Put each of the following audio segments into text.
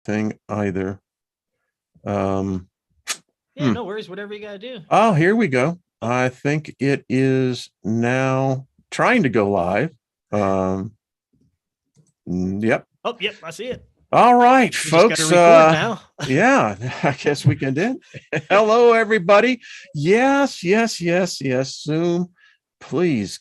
thing either. Yeah, no worries. Whatever you gotta do. Oh, here we go. I think it is now trying to go live. Yep. Oh, yep, I see it. All right, We folks. just gotta record now. Yeah, I guess we can do. Hello, everybody. Yes. Zoom, please.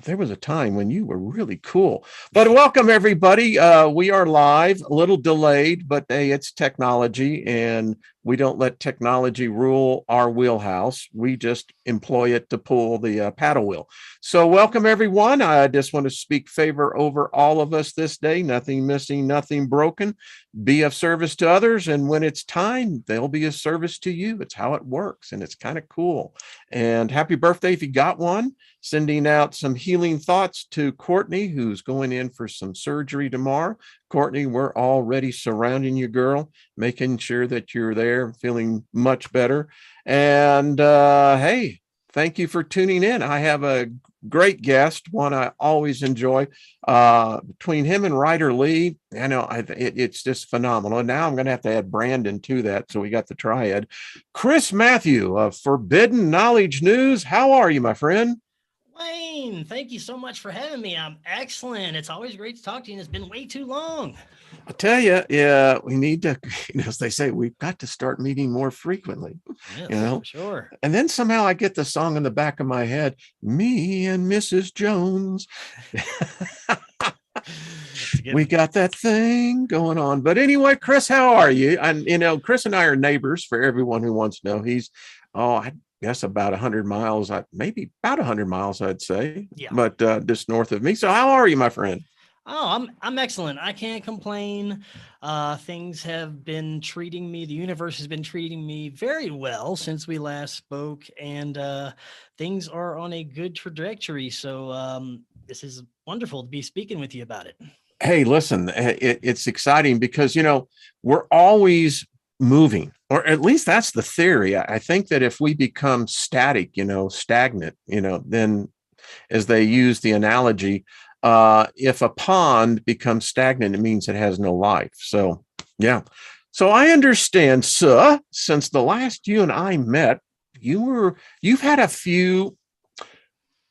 There was a time when you were really cool. But welcome, everybody. We are live, a little delayed, but hey, it's technology, and we don't let technology rule our wheelhouse. We just employ it to pull the paddle wheel. So welcome, everyone. I just want to speak favor over all of us this day. Nothing missing, nothing broken. Be of service to others, and when it's time, they'll be of service to you. It's how it works, and it's kind of cool. And happy birthday if you got one. Sending out some healing thoughts to Courtney, who's going in for some surgery tomorrow. Courtney, we're already surrounding you, girl, making sure that you're there, feeling much better. And hey, thank you for tuning in. I have a great guest, one I always enjoy. Between him and Ryder Lee, I know it's just phenomenal. And now I'm going to have to add Brandon to that. So we got the triad. Chris Mathieu of Forbidden Knowledge News. How are you, my friend? Wayne, thank you so much for having me. I'm excellent. It's always great to talk to you, and it's been way too long. I tell you, yeah, we need to, as they say, we've got to start meeting more frequently. Yes, for sure. And then somehow I get the song in the back of my head, me and Mrs. Jones. We got that thing going on. But anyway, Chris, how are you? And, Chris and I are neighbors, for everyone who wants to know. He's, I guess about 100 miles, maybe about 100 miles, I'd say, but just north of me. So how are you, my friend? Oh, I'm excellent. I can't complain. Things have been treating me, the universe has been treating me very well since we last spoke, and things are on a good trajectory. So this is wonderful to be speaking with you about it. Hey, listen, it's exciting because, we're always moving, or at least that's the theory. I think that if we become static, stagnant, then as they use the analogy, if a pond becomes stagnant, it means it has no life. So, yeah. So I understand, sir, since the last you and I met, you've had a few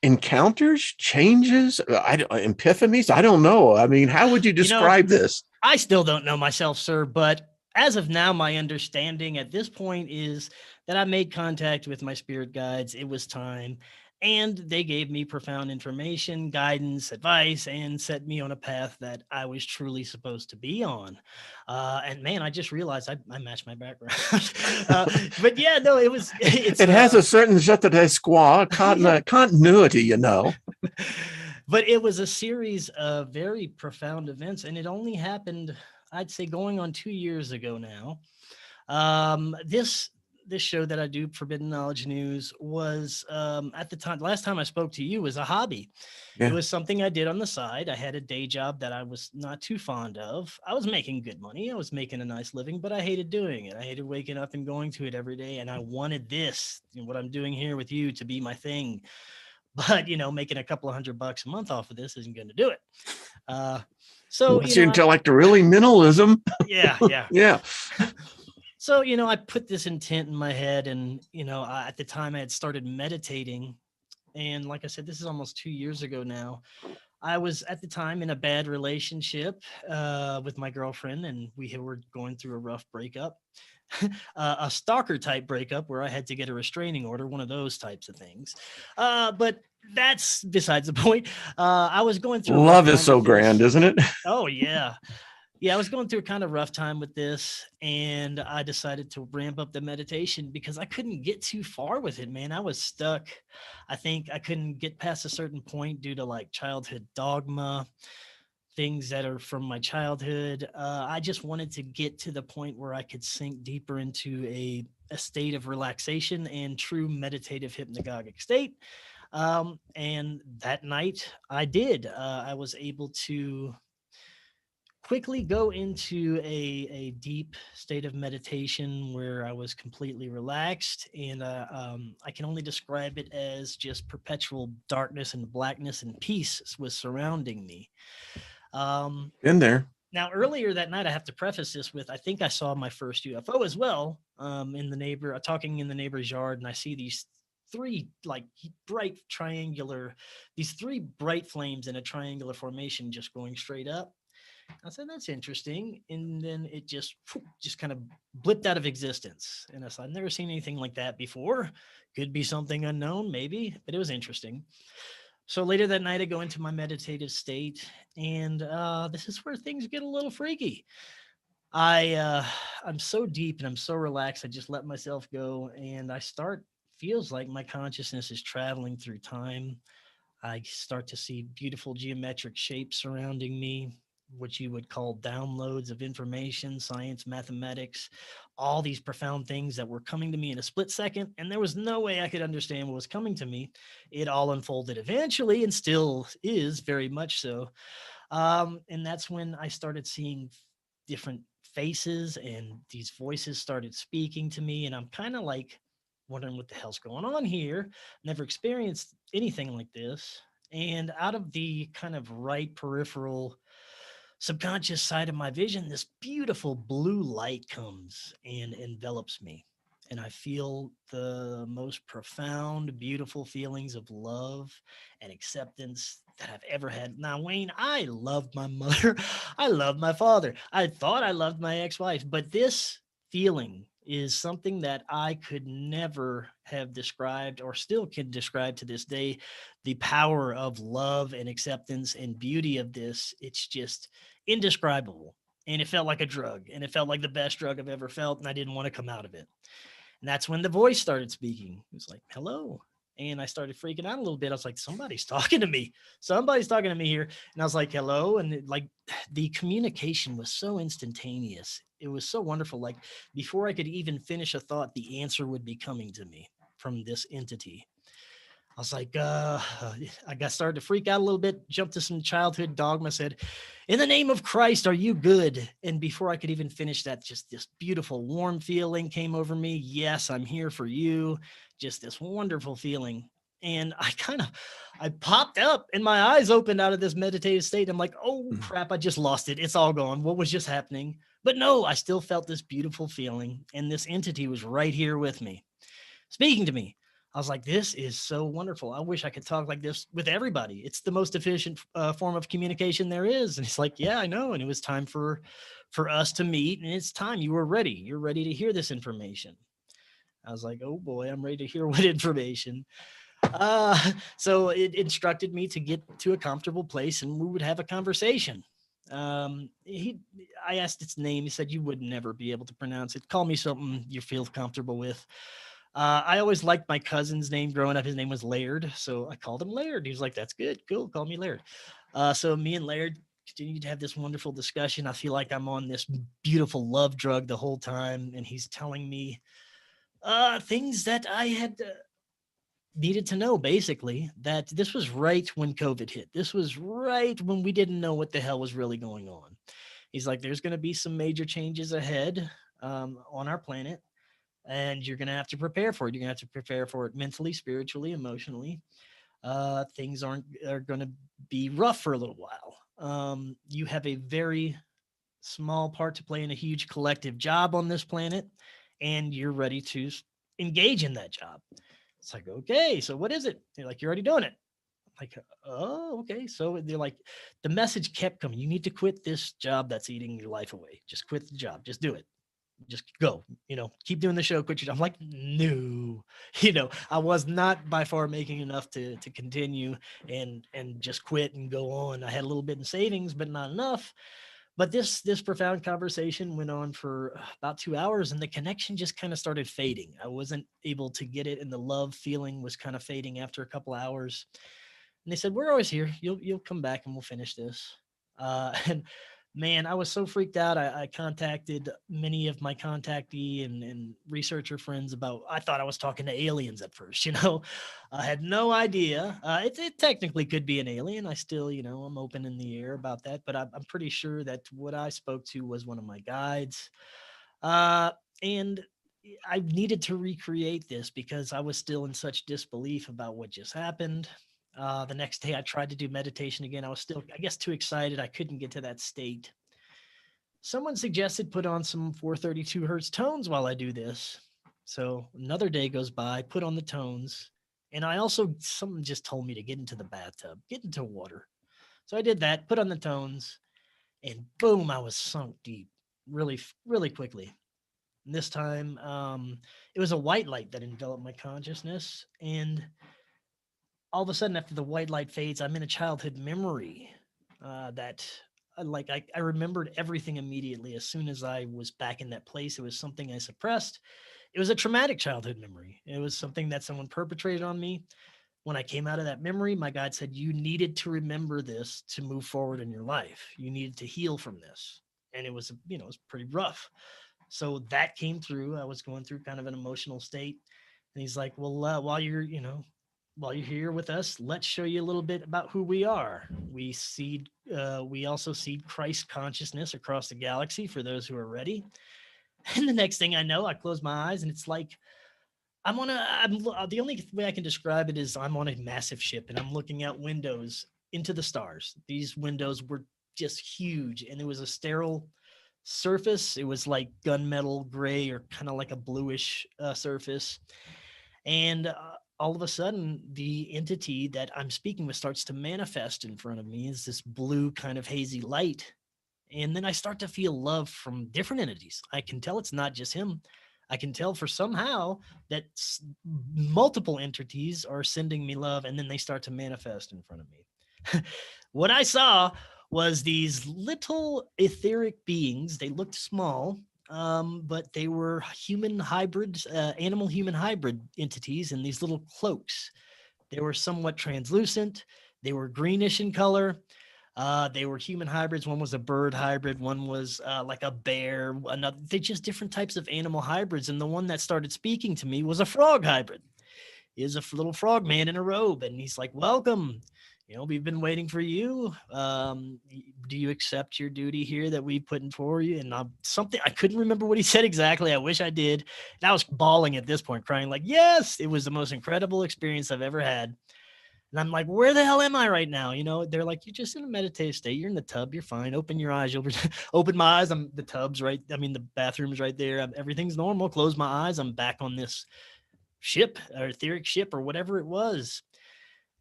encounters, changes, epiphanies. I don't know. I mean, how would you describe this? I still don't know myself, sir, but as of now, my understanding at this point is that I made contact with my spirit guides. It was time. And they gave me profound information, guidance, advice, and set me on a path that I was truly supposed to be on. And man, I just realized I matched my background. But yeah, no, it has a certain je ne sais quoi continuity, But it was a series of very profound events, and it only happened, I'd say, going on 2 years ago now. This show that I do, Forbidden Knowledge News, was at the time, last time I spoke to you, was a hobby. Yeah. It was something I did on the side. I had a day job that I was not too fond of. I was making good money. I was making a nice living, but I hated doing it. I hated waking up and going to it every day. And I wanted this, what I'm doing here with you, to be my thing. But, making a couple of $100 a month off of this isn't going to do it. So what's your intellect really minimalism? Yeah. So, I put this intent in my head, and, at the time I had started meditating. And like I said, this is almost 2 years ago now. I was at the time in a bad relationship with my girlfriend, and we were going through a rough breakup, a stalker type breakup where I had to get a restraining order, one of those types of things. But that's besides the point. I was going through. Love is so grand, isn't it? Oh, yeah. Yeah, I was going through a kind of rough time with this, and I decided to ramp up the meditation because I couldn't get too far with it, man. I was stuck. I think I couldn't get past a certain point due to like childhood dogma, things that are from my childhood. I just wanted to get to the point where I could sink deeper into a state of relaxation and true meditative hypnagogic state. And that night I did. I was able to quickly go into a deep state of meditation where I was completely relaxed, and I can only describe it as just perpetual darkness and blackness and peace was surrounding me. In there. Now, earlier that night, I have to preface this with, I think I saw my first UFO as well, talking in the neighbor's yard, and I see these three like bright triangular, these three bright flames in a triangular formation just going straight up. I said, that's interesting. And then it just kind of blipped out of existence. And I said, I've never seen anything like that before. Could be something unknown, maybe, but it was interesting. So later that night, I go into my meditative state, and this is where things get a little freaky. I'm so deep and I'm so relaxed. I just let myself go, and I start feels like my consciousness is traveling through time. I start to see beautiful geometric shapes surrounding me, what you would call downloads of information, science, mathematics, all these profound things that were coming to me in a split second. And there was no way I could understand what was coming to me. It all unfolded eventually and still is very much so. And that's when I started seeing different faces and these voices started speaking to me. And I'm kind of like wondering what the hell's going on here. Never experienced anything like this. And out of the kind of right peripheral subconscious side of my vision, this beautiful blue light comes and envelops me. And I feel the most profound, beautiful feelings of love and acceptance that I've ever had. Now, Wayne, I loved my mother. I loved my father. I thought I loved my ex wife, but this feeling is something that I could never have described or still can describe to this day. The power of love and acceptance and beauty of this. It's just indescribable. And it felt like a drug, and it felt like the best drug I've ever felt. And I didn't want to come out of it. And that's when the voice started speaking. It was like, hello. And I started freaking out a little bit. I was like, somebody's talking to me. Somebody's talking to me here. And I was like, hello. And like the communication was so instantaneous. It was so wonderful. Like before I could even finish a thought, the answer would be coming to me from this entity. I was like, I got started to freak out a little bit, jumped to some childhood dogma, said, in the name of Christ, are you good? And before I could even finish that, just this beautiful, warm feeling came over me. Yes, I'm here for you. Just this wonderful feeling. And I popped up and my eyes opened out of this meditative state. I'm like, oh crap, I just lost it. It's all gone. What was just happening? But no, I still felt this beautiful feeling. And this entity was right here with me, speaking to me. I was like, this is so wonderful. I wish I could talk like this with everybody. It's the most efficient form of communication there is. And it's like, yeah, I know. And it was time for us to meet. And it's time. You were ready. You're ready to hear this information. I was like, oh boy, I'm ready to hear what information. So it instructed me to get to a comfortable place and we would have a conversation. I asked its name. He said, you would never be able to pronounce it. Call me something you feel comfortable with. I always liked my cousin's name growing up. His name was Laird. So I called him Laird. He was like, that's good. Cool. Call me Laird. So me and Laird continued to have this wonderful discussion. I feel like I'm on this beautiful love drug the whole time. And he's telling me things that I had needed to know, basically, that this was right when COVID hit. This was right when we didn't know what the hell was really going on. He's like, there's going to be some major changes ahead on our planet. And you're going to have to prepare for it. You're going to have to prepare for it mentally, spiritually, emotionally. Things are going to be rough for a little while. You have a very small part to play in a huge collective job on this planet, and you're ready to engage in that job. It's like, okay, so what is it? They're like, you're already doing it. Like, oh, okay. So they're like, the message kept coming. You need to quit this job that's eating your life away. Just quit the job. Just do it. Just go, keep doing the show, quit your job. I'm like, no, I was not by far making enough to continue and just quit and go on. I had a little bit in savings, but not enough. But this profound conversation went on for about 2 hours, and the connection just kind of started fading. I wasn't able to get it, and the love feeling was kind of fading after a couple hours. And they said, we're always here. You'll come back and we'll finish this. And man, I was so freaked out. I contacted many of my contactee and researcher friends I thought I was talking to aliens at first, I had no idea. It technically could be an alien. I still, I'm open in the air about that, but I'm pretty sure that what I spoke to was one of my guides. And I needed to recreate this because I was still in such disbelief about what just happened. The next day I tried to do meditation again. I was still, I guess, too excited. I couldn't get to that state. Someone suggested put on some 432 hertz tones while I do this. So another day goes by, put on the tones. And I also, someone just told me to get into the bathtub, get into water. So I did that, put on the tones, and boom, I was sunk deep really, really quickly. And this time, it was a white light that enveloped my consciousness. And all of a sudden, after the white light fades, I'm in a childhood memory that I remembered everything immediately as soon as I was back in that place. It was something I suppressed. It was a traumatic childhood memory. It was something that someone perpetrated on me. When I came out of that memory, my guide said, you needed to remember this to move forward in your life. You needed to heal from this. And it was, it was pretty rough. So that came through. I was going through kind of an emotional state. And he's like, well, while you're here with us, let's show you a little bit about who we are. We also seed Christ consciousness across the galaxy for those who are ready. And the next thing I know, I close my eyes and it's like, the only way I can describe it is I'm on a massive ship and I'm looking out windows into the stars. These windows were just huge and it was a sterile surface. It was like gunmetal gray or kind of like a bluish surface. And all of a sudden, the entity that I'm speaking with starts to manifest in front of me as this blue kind of hazy light. And then I start to feel love from different entities. I can tell it's not just him. I can tell for somehow that multiple entities are sending me love, and then they start to manifest in front of me. What I saw was these little etheric beings. They looked small, but they were human hybrids, animal human hybrid entities in these little cloaks. They were somewhat translucent. They were greenish in color. They were human hybrids. One was a bird hybrid. One was like a bear. Another, they just different types of animal hybrids. And the one that started speaking to me was a frog hybrid. He is a little frog man in a robe, and he's like, "Welcome. We've been waiting for you. Do you accept your duty here that we put in for you?" And something I couldn't remember what he said exactly. I wish I did. And I was bawling at this point, crying like, "Yes!" It was the most incredible experience I've ever had. And I'm like, where the hell am I right now? They're like, you're just in a meditative state. You're in the tub. You're fine. Open your eyes. You'll open my eyes. The tub's right. I mean, the bathroom's right there. Everything's normal. Close my eyes. I'm back on this ship or etheric ship or whatever it was.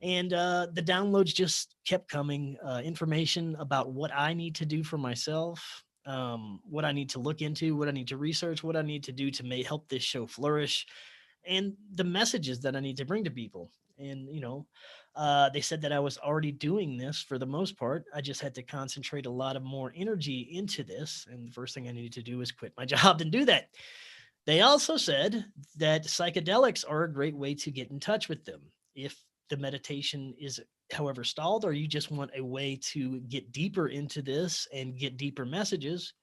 And the downloads just kept coming. Information about what I need to do for myself, what I need to look into, what I need to research, what I need to do to help this show flourish, and the messages that I need to bring to people. And, they said that I was already doing this for the most part. I just had to concentrate a lot of more energy into this. And the first thing I needed to do was quit my job and do that. They also said that psychedelics are a great way to get in touch with them. If the meditation is, however, stalled, or you just want a way to get deeper into this and get deeper messages,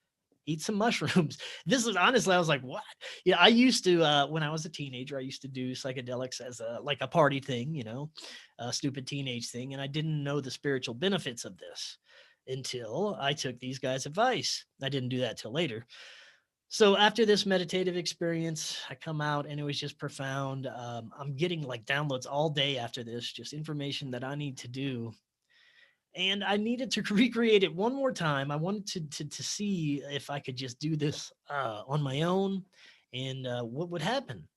eat some mushrooms. This is honestly, I was like, what? Yeah, I used to, when I was a teenager, I used to do psychedelics as a party thing, a stupid teenage thing. And I didn't know the spiritual benefits of this until I took these guys' advice. I didn't do that till later. So after this meditative experience, I come out and it was just profound. I'm getting like downloads all day after this, just information that I need to do. And I needed to recreate it one more time. I wanted to see if I could just do this on my own and what would happen.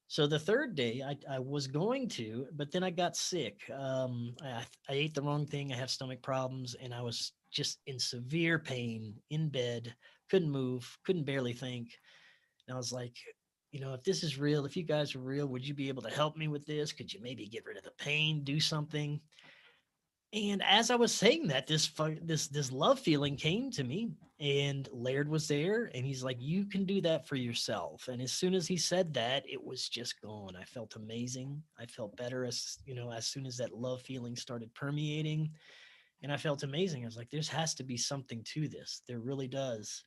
So the third day, I was going to, but then I got sick. I ate the wrong thing. I have stomach problems, and I was just in severe pain in bed, couldn't move, couldn't barely think. And I was like, if this is real, if you guys are real, would you be able to help me with this? Could you maybe get rid of the pain, do something? And as I was saying that, this love feeling came to me, and Laird was there, and he's like, "You can do that for yourself." And as soon as he said that, it was just gone. I felt amazing. I felt better as soon as that love feeling started permeating, and I felt amazing. I was like, "There has to be something to this. There really does."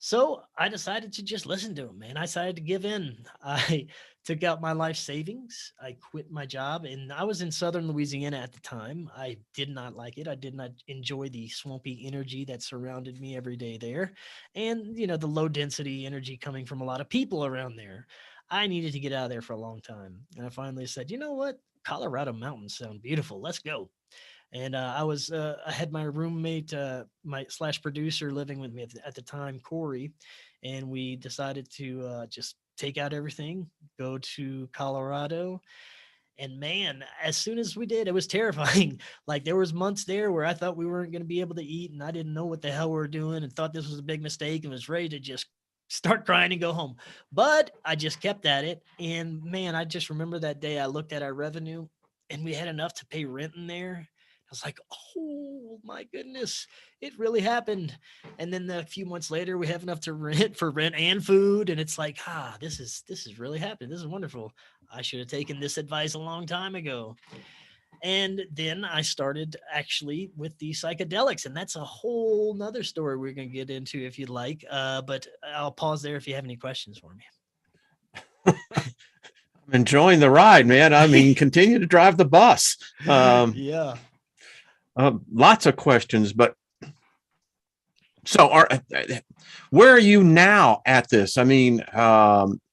So I decided to just listen to him, man. I decided to give in. I took out my life savings. I quit my job, and I was in Southern Louisiana at the time. I did not like it. I did not enjoy the swampy energy that surrounded me every day there. And, the low density energy coming from a lot of people around there. I needed to get out of there for a long time. And I finally said, you know what? Colorado mountains sound beautiful. Let's go. And I had my roommate, my slash producer living with me at the time, Corey, and we decided to just take out everything, go to Colorado. And man, as soon as we did, it was terrifying. Like there was months there where I thought we weren't going to be able to eat, and I didn't know what the hell we were doing, and thought this was a big mistake, and was ready to just start crying and go home. But I just kept at it. And man, I just remember that day I looked at our revenue, and we had enough to pay rent in there. I was like, oh my goodness, it really happened. And then a few months later, we have enough to rent for rent and food. And it's like, this is really happening. This is wonderful. I should have taken this advice a long time ago. And then I started actually with the psychedelics, and that's a whole nother story we're going to get into if you'd like. But I'll pause there if you have any questions for me. I'm enjoying the ride, man. I mean, continue to drive the bus. Yeah. Lots of questions, but so where are you now at this? I mean,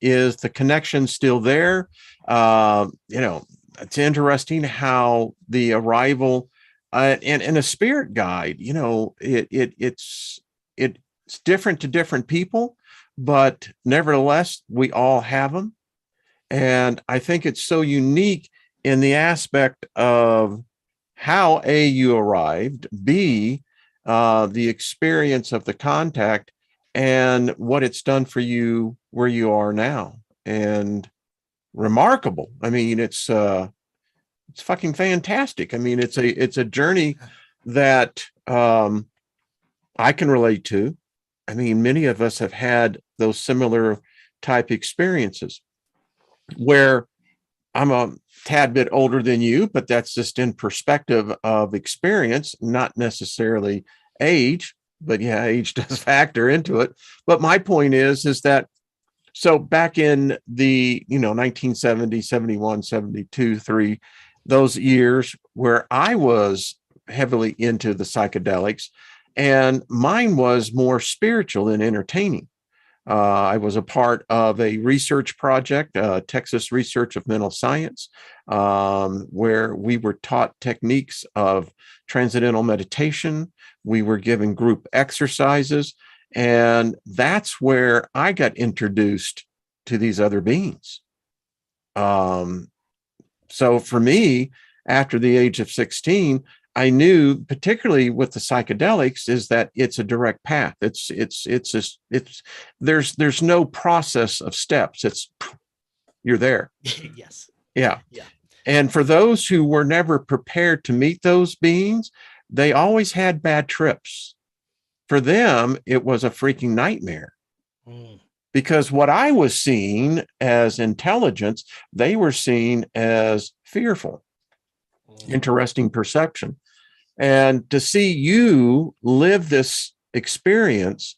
is the connection still there? It's interesting how the arrival and a spirit guide, it's different to different people, but nevertheless, we all have them. And I think it's so unique in the aspect of how A, you arrived, B, the experience of the contact, and what it's done for you where you are now. And remarkable. I mean, it's fucking fantastic. I mean, it's a journey that I can relate to. I mean, many of us have had those similar type experiences where I'm a tad bit older than you, but that's just in perspective of experience, not necessarily age, but yeah, age does factor into it. But my point is that, so back in the, 1970, 71, 72, 3, those years where I was heavily into the psychedelics, and mine was more spiritual than entertaining. I was a part of a research project, Texas Research of Mental Science, where we were taught techniques of transcendental meditation. We were given group exercises, and that's where I got introduced to these other beings. So for me, after the age of 16, I knew, particularly with the psychedelics, is that it's a direct path. There's no process of steps. You're there. Yes. Yeah. Yeah. And for those who were never prepared to meet those beings, they always had bad trips. For them, it was a freaking nightmare. Because what I was seeing as intelligence, they were seen as fearful. Interesting perception. And to see you live this experience,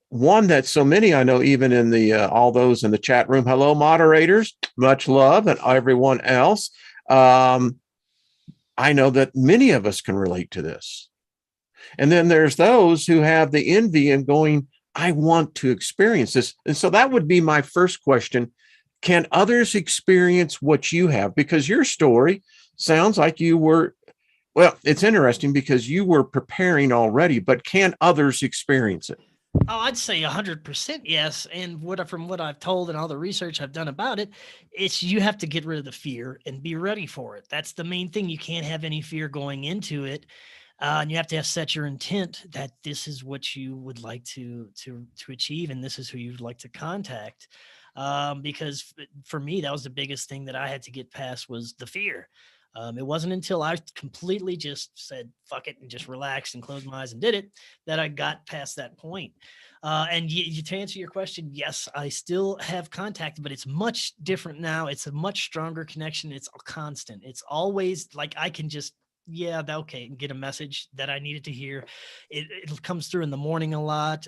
one that so many I know, even in the all those in the chat room, hello moderators, much love, and everyone else. I know that many of us can relate to this. And then there's those who have the envy and going, I want to experience this. And so that would be my first question. Can others experience what you have? Because your story sounds like you were, well, it's interesting because you were preparing already, but can others experience it? Oh, I'd say 100% yes. And from what I've told and all the research I've done about it, it's you have to get rid of the fear and be ready for it. That's the main thing. You can't have any fear going into it. And you have to set your intent that this is what you would like to achieve, and this is who you'd like to contact. Because for me, that was the biggest thing that I had to get past was the fear. It wasn't until I completely just said, fuck it, and just relaxed and closed my eyes and did it, that I got past that point. And to answer your question, yes, I still have contact, but it's much different now. It's a much stronger connection. It's constant. It's always like I can just, okay, and get a message that I needed to hear. It comes through in the morning a lot.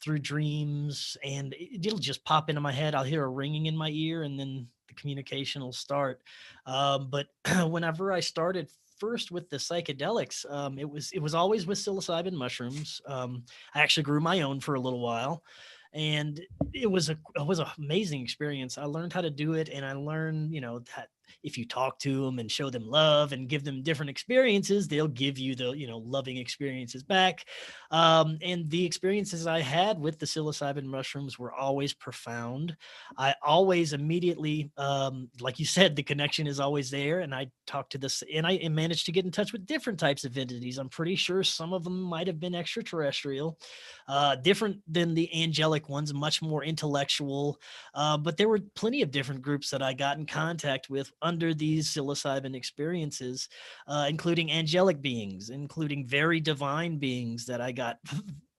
Through dreams, and it'll just pop into my head. I'll hear a ringing in my ear, and then the communication will start. But whenever I started first with the psychedelics, it was always with psilocybin mushrooms. I actually grew my own for a little while, and it was an amazing experience. I learned how to do it, and I learned, that if you talk to them and show them love and give them different experiences, they'll give you the, loving experiences back. And the experiences I had with the psilocybin mushrooms were always profound. I always immediately, like you said, the connection is always there. And I talked to this, and I managed to get in touch with different types of entities. I'm pretty sure some of them might have been extraterrestrial, different than the angelic ones, much more intellectual. But there were plenty of different groups that I got in contact with under these psilocybin experiences, including angelic beings, including very divine beings that I got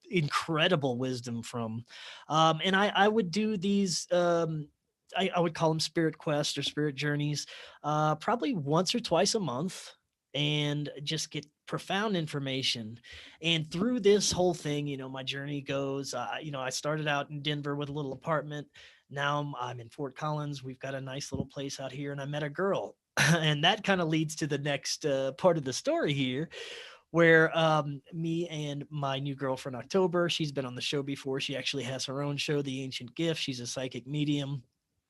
incredible wisdom from. And I would do these. I would call them spirit quests or spirit journeys, probably once or twice a month, and just get profound information. And through this whole thing, my journey goes, I started out in Denver with a little apartment. Now I'm in Fort Collins. We've got a nice little place out here, and I met a girl. And that kind of leads to the next part of the story here, where me and my new girlfriend, October, she's been on the show before. She actually has her own show, The Ancient Gift. She's a psychic medium.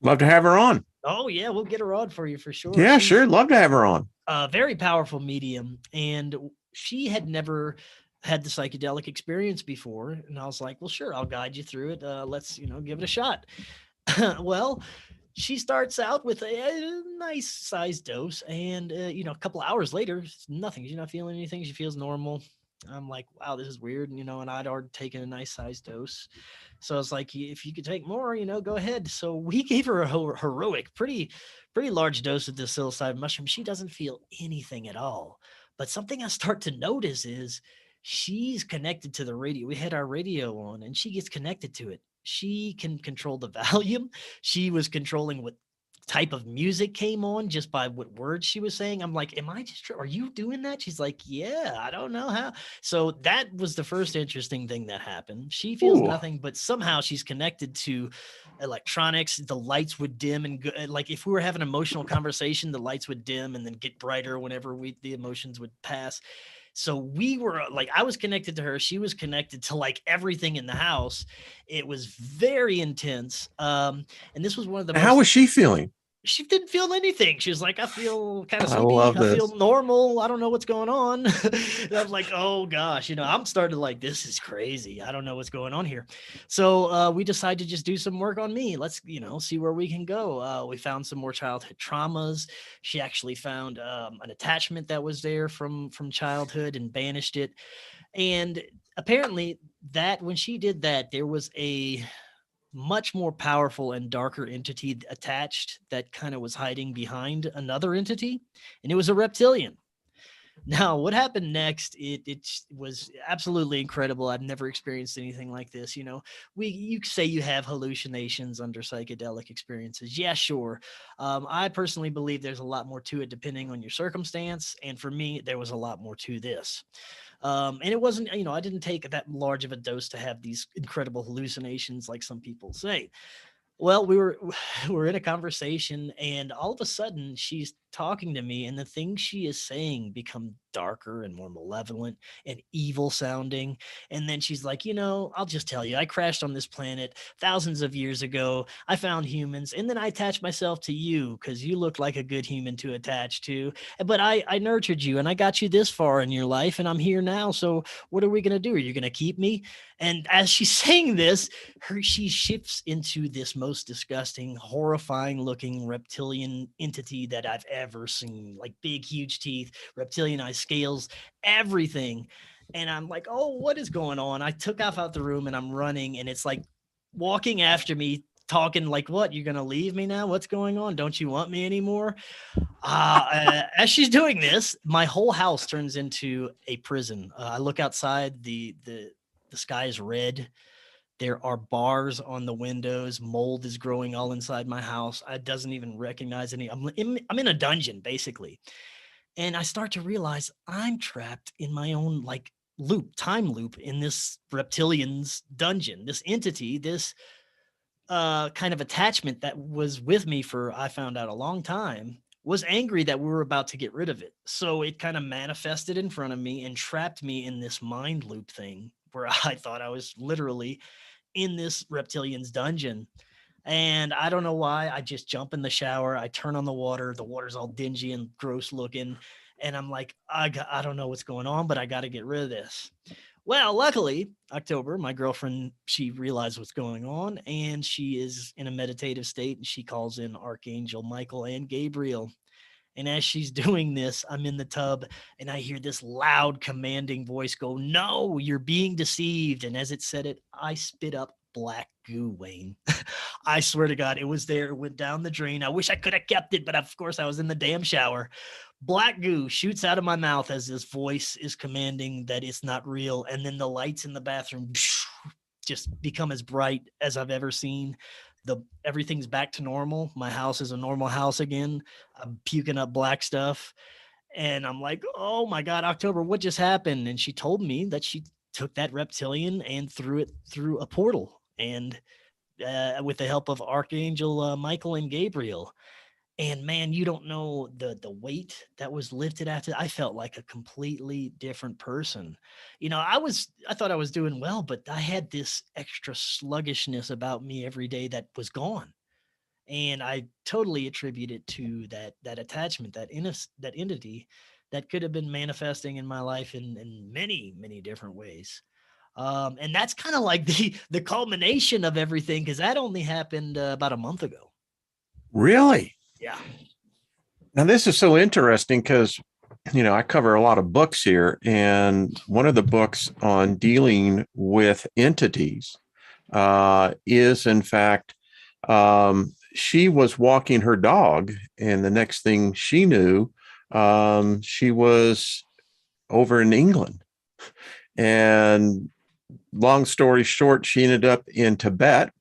Love to have her on. Oh, yeah, we'll get her on for you for sure. Yeah, sure. Love to have her on. A very powerful medium. And she had never had the psychedelic experience before. And I was like, well, sure, I'll guide you through it. Let's, give it a shot. Well, she starts out with a nice sized dose. And, a couple hours later, nothing. She's not feeling anything. She feels normal. I'm like, wow, this is weird. And I'd already taken a nice sized dose. So I was like, if you could take more, go ahead. So we gave her a heroic, pretty large dose of the psilocybin mushroom. She doesn't feel anything at all. But something I start to notice is she's connected to the radio. We had our radio on, and she gets connected to it. She can control the volume. She was controlling what type of music came on just by what words she was saying. I'm like, are you doing that? She's like, yeah, I don't know how. So that was the first interesting thing that happened. She feels nothing, but somehow she's connected to electronics. The lights would dim and go, like if we were having an emotional conversation, the lights would dim and then get brighter whenever the emotions would pass. So we were like, I was connected to her. She was connected to like everything in the house. It was very intense. And this was one of the How was she feeling? She didn't feel anything. She was like, I feel kind of sleepy. I feel normal. I don't know what's going on. And I'm like, oh gosh, I'm starting like, this is crazy. I don't know what's going on here. So we decided to just do some work on me. Let's, see where we can go. We found some more childhood traumas. She actually found an attachment that was there from childhood and banished it. And apparently that when she did that, there was a much more powerful and darker entity attached that kind of was hiding behind another entity, and it was a reptilian. Now, what happened next? It was absolutely incredible. I've never experienced anything like this. You say you have hallucinations under psychedelic experiences. Yeah, sure. I personally believe there's a lot more to it depending on your circumstance, and for me, there was a lot more to this. And it wasn't, I didn't take that large of a dose to have these incredible hallucinations like some people say. Well, we're in a conversation, and all of a sudden she's talking to me, and the things she is saying become darker and more malevolent and evil sounding. And then she's like, I'll just tell you, I crashed on this planet thousands of years ago. I found humans, and then I attached myself to you because you looked like a good human to attach to. But I nurtured you, and I got you this far in your life, and I'm here now. So what are we going to do? Are you going to keep me? And as she's saying this, she shifts into this most disgusting, horrifying looking reptilian entity that I've ever seen, like big, huge teeth, reptilian eyes, scales, everything. And I'm like, oh, what is going on? I took off out the room and I'm running, and it's like walking after me, talking like, what, you're going to leave me now? What's going on? Don't you want me anymore? As she's doing this, my whole house turns into a prison. I look outside, the sky is red. There are bars on the windows. Mold is growing all inside my house. I doesn't even recognize any. I'm in a dungeon, basically. And I start to realize I'm trapped in my own like time loop in this reptilian's dungeon, this entity, this kind of attachment that was with me for, I found out, a long time, was angry that we were about to get rid of it. So it kind of manifested in front of me and trapped me in this mind loop thing where I thought I was literally in this reptilian's dungeon. And I don't know why. I just jump in the shower. I turn on the water. The water's all dingy and gross looking. And I'm like, I don't know what's going on, but I got to get rid of this. Well, luckily, October, my girlfriend, she realized what's going on, and she is in a meditative state, and she calls in Archangel Michael and Gabriel. And as she's doing this, I'm in the tub and I hear this loud commanding voice go, "No, you're being deceived." And as it said it, I spit up black goo, Wayne. I swear to God, it was there. It went down the drain. I wish I could have kept it, but of course I was in the damn shower. Black goo shoots out of my mouth as this voice is commanding that it's not real. And then the lights in the bathroom just become as bright as I've ever seen. Everything's back to normal. My house is a normal house again. I'm puking up black stuff. And I'm like, oh my God, October, what just happened? And she told me that she took that reptilian and threw it through a portal. And with the help of Archangel Michael and Gabriel. And man, you don't know the weight that was lifted after. I felt like a completely different person. I thought I was doing well, but I had this extra sluggishness about me every day that was gone. And I totally attribute it to that attachment, that entity that could have been manifesting in my life in many, many different ways. And that's kind of like the culmination of everything, because that only happened about a month ago. Really? Yeah. Now, this is so interesting because, I cover a lot of books here, and one of the books on dealing with entities is, in fact, she was walking her dog, and the next thing she knew, she was over in England. And long story short, she ended up in Tibet.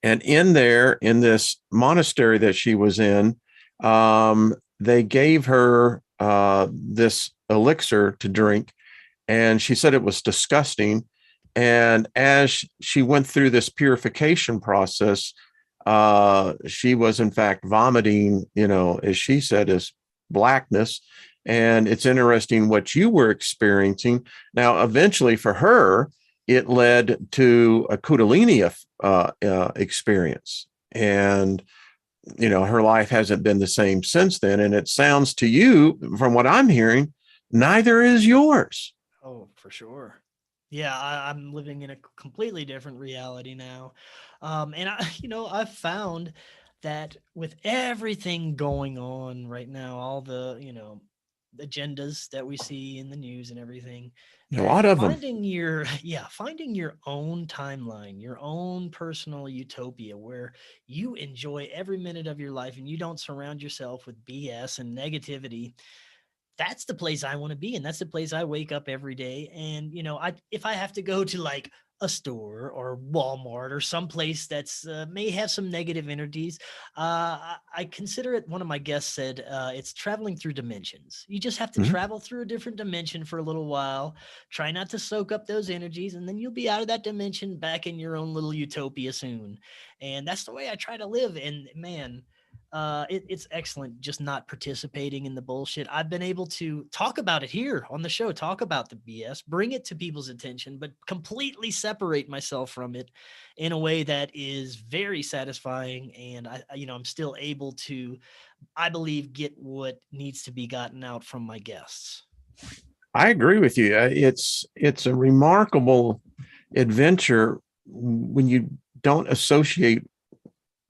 And in this monastery that she was in, they gave her this elixir to drink, and she said it was disgusting. And as she went through this purification process, she was in fact vomiting, as she said, as blackness. And it's interesting what you were experiencing. Now, eventually for her, it led to a Kundalini experience. And, her life hasn't been the same since then. And it sounds to you, from what I'm hearing, neither is yours. Oh, for sure. Yeah, I'm living in a completely different reality now. And I've found that with everything going on right now, all the, agendas that we see in the news and everything, A lot of them. finding your own timeline, your own personal utopia where you enjoy every minute of your life and you don't surround yourself with BS and negativity. That's the place I want to be. And that's the place I wake up every day. And, if I have to go to like a store or Walmart or someplace that's may have some negative energies, I consider it, one of my guests said, it's traveling through dimensions. You just have to travel through a different dimension for a little while, try not to soak up those energies, and then you'll be out of that dimension back in your own little utopia soon. And that's the way I try to live. And man, it's excellent just not participating in the bullshit. I've been able to talk about it here on the show, talk about the BS, bring it to people's attention, but completely separate myself from it in a way that is very satisfying. And I'm still able to, I believe, get what needs to be gotten out from my guests. I agree with you. It's a remarkable adventure when you don't associate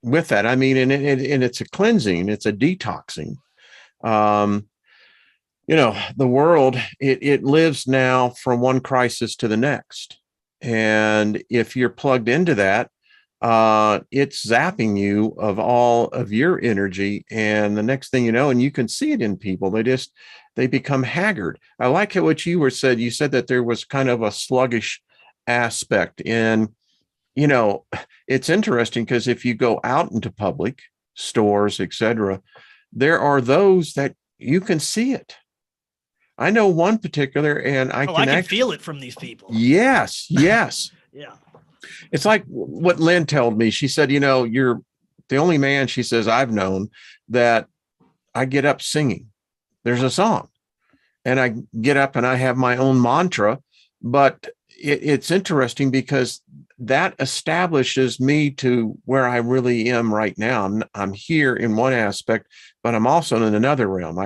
with that. I mean, and it's a cleansing, it's a detoxing. The world, it lives now from one crisis to the next. And if you're plugged into that, it's zapping you of all of your energy. And the next thing you know, and you can see it in people, they become haggard. I like what you said. You said that there was kind of a sluggish aspect. And it's interesting because if you go out into public stores, etc., there are those that you can see it. I know one particular, and I can feel it from these people. Yes. Yeah. It's like what Lynn told me. She said, you're the only man, she says, I've known that I get up singing. There's a song and I get up and I have my own mantra, but it's interesting because that establishes me to where I really am right now. I'm here in one aspect, but I'm also in another realm.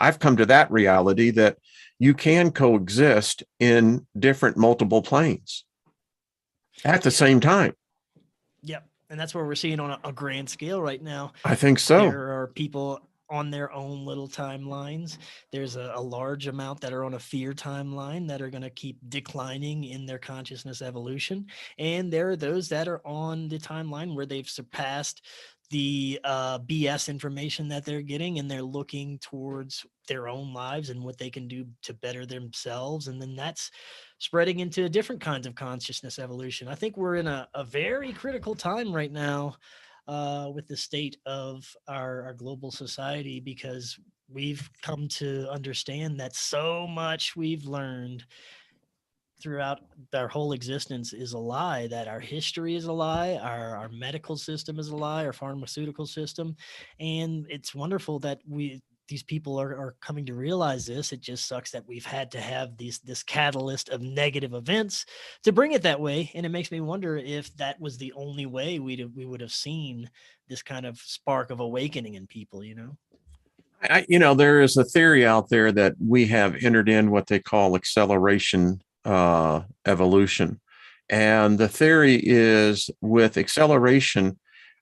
I've come to that reality that you can coexist in different multiple planes at the same time. Yep. And that's what we're seeing on a grand scale right now. I think so. There are people on their own little timelines. There's a large amount that are on a fear timeline that are going to keep declining in their consciousness evolution. And there are those that are on the timeline where they've surpassed the BS information that they're getting, and they're looking towards their own lives and what they can do to better themselves. And then that's spreading into different kinds of consciousness evolution. I think we're in a very critical time right now with the state of our global society, because we've come to understand that so much we've learned throughout our whole existence is a lie, that our history is a lie, our medical system is a lie, our pharmaceutical system. And it's wonderful that these people are coming to realize this. It just sucks that we've had to have this catalyst of negative events to bring it that way. And it makes me wonder if that was the only way we would have seen this kind of spark of awakening in people, you know? There is a theory out there that we have entered in what they call acceleration evolution. And the theory is, with acceleration,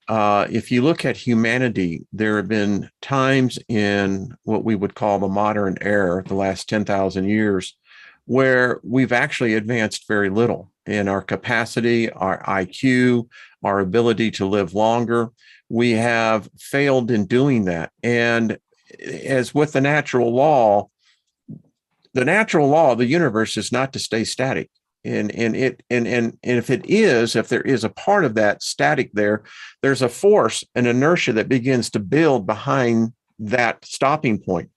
if you look at humanity, there have been times in what we would call the modern era, the last 10,000 years, where we've actually advanced very little in our capacity, our IQ, our ability to live longer. We have failed in doing that. And as with the natural law of the universe is not to stay static. And if there is a part of that static there's a force, an inertia that begins to build behind that stopping point.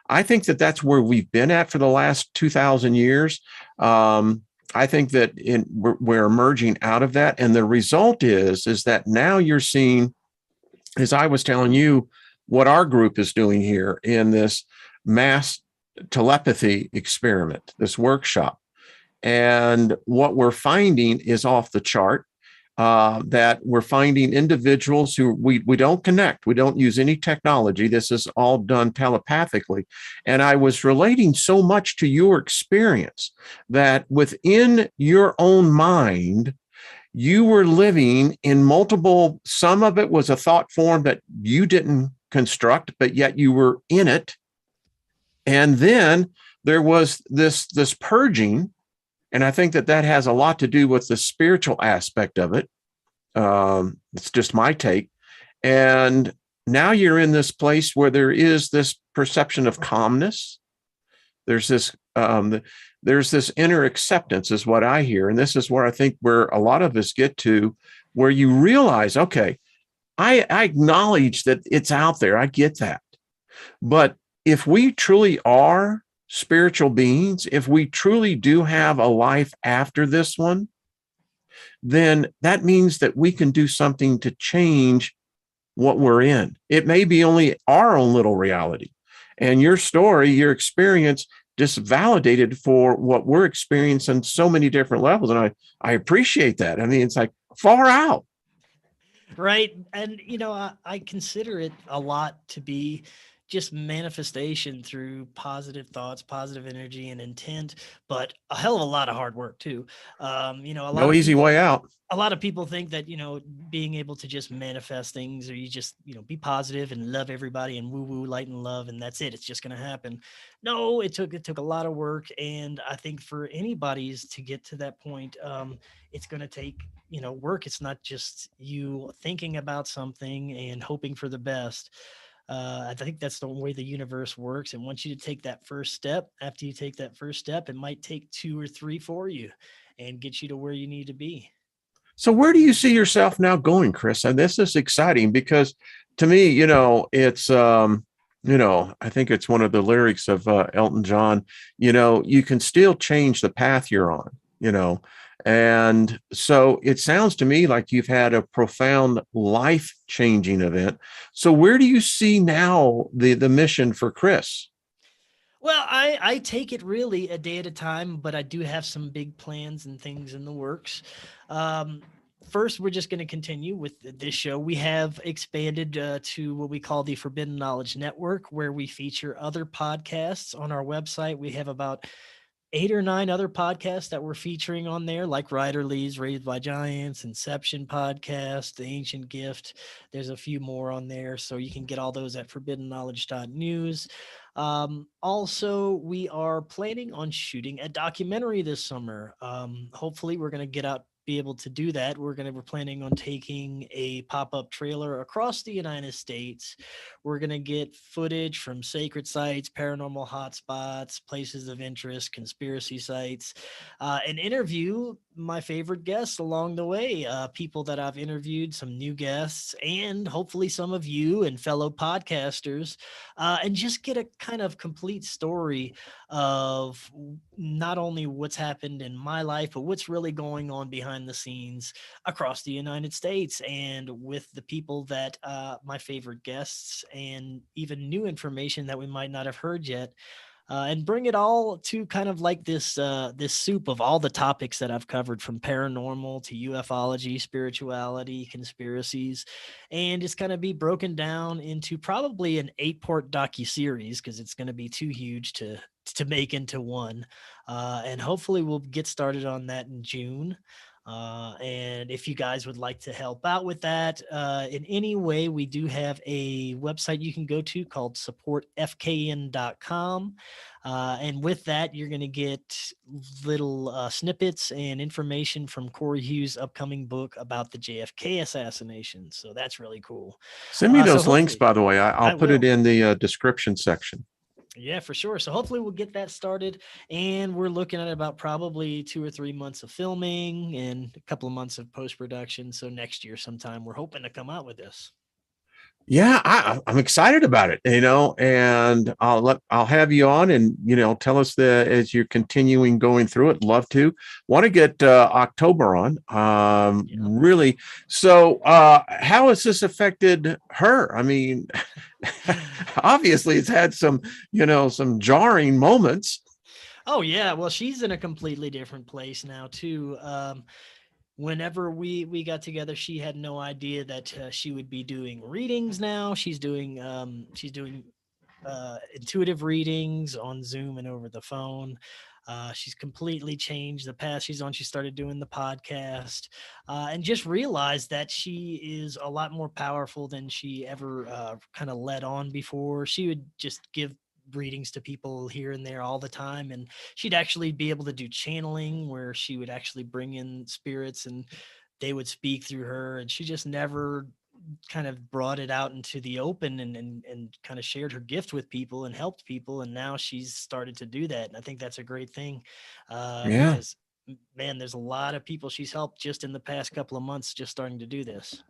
I think that that's where we've been at for the last 2,000 years. I think that we're emerging out of that. And the result is that now you're seeing, as I was telling you, what our group is doing here in this mass telepathy experiment, this workshop. And what we're finding is off the chart, that we're finding individuals who we don't connect. We don't use any technology. This is all done telepathically. And I was relating so much to your experience that within your own mind, you were living in multiple, some of it was a thought form that you didn't construct, but yet you were in it. And then there was this purging. And I think that has a lot to do with the spiritual aspect of it. It's just my take. And now you're in this place where there is this perception of calmness. There's this inner acceptance is what I hear. And this is where I think where a lot of us get to, where you realize, okay, I acknowledge that it's out there. I get that. But if we truly are spiritual beings, if we truly do have a life after this one, then that means that we can do something to change what we're in. It may be only our own little reality. And your story, your experience just validated for what we're experiencing so many different levels. And I appreciate that. I mean, it's like far out. Right. And, I consider it a lot to be just manifestation through positive thoughts, positive energy and intent, but a hell of a lot of hard work too. No easy way out. A lot of people think that, being able to just manifest things, or you just, be positive and love everybody and woo woo, light and love, and that's it. It's just going to happen. No, it took a lot of work. And I think for anybody's to get to that point, it's going to take, work. It's not just you thinking about something and hoping for the best. I think that's the way the universe works. And once you take that first step, after you take that first step, it might take 2 or 3 for you and get you to where you need to be. So where do you see yourself now going, Chris? And this is exciting because to me, it's, I think it's one of the lyrics of Elton John, you can still change the path you're on, And so it sounds to me like you've had a profound life-changing event. So where do you see now the mission for Chris? Well, I take it really a day at a time, but I do have some big plans and things in the works. Um, First, we're just going to continue with this show. We have expanded to what we call the Forbidden Knowledge Network, where we feature other podcasts on our website. We have about 8 or 9 other podcasts that we're featuring on there, like Ryder Lee's Raised by Giants, Inception podcast, The Ancient Gift. There's a few more on there, so you can get all those at forbiddenknowledge.news. Also, we are planning on shooting a documentary this summer. Hopefully, we're going to be able to do that. We're planning on taking a pop-up trailer across the United States. We're going to get footage from sacred sites, paranormal hotspots, places of interest, conspiracy sites, and interview my favorite guests along the way, people that I've interviewed, some new guests, and hopefully some of you and fellow podcasters, and just get a kind of complete story of not only what's happened in my life, but what's really going on behind the scenes across the United States and with the people that my favorite guests, and even new information that we might not have heard yet. And bring it all to kind of like this soup of all the topics that I've covered, from paranormal to ufology, spirituality, conspiracies, and it's going to be broken down into probably an 8-part docuseries, because it's going to be too huge to make into one. And hopefully we'll get started on that in June. And if you guys would like to help out with that in any way, we do have a website you can go to called supportfkn.com. And with that, you're going to get little snippets and information from Corey Hughes' upcoming book about the JFK assassination. So that's really cool. Send me those links, by the way. I'll put it in the description section. Yeah, for sure. So hopefully we'll get that started, and we're looking at about probably 2 or 3 months of filming and a couple of months of post-production. So next year sometime we're hoping to come out with this. Yeah, I'm excited about it, and I'll have you on and, tell us as you're continuing going through it. Love to. Want to get October on. Really. So how has this affected her? I mean, obviously it's had some jarring moments. Oh yeah. Well, she's in a completely different place now too. Whenever we got together, she had no idea that she would be doing readings now. She's doing intuitive readings on Zoom and over the phone. She's completely changed the path she's on. She started doing the podcast and just realized that she is a lot more powerful than she ever kind of let on before. She would just give readings to people here and there all the time, and she'd actually be able to do channeling, where she would actually bring in spirits and they would speak through her, and she just never kind of brought it out into the open and kind of shared her gift with people and helped people. And now she's started to do that, and I think that's a great thing. Because man, there's a lot of people she's helped just in the past couple of months just starting to do this.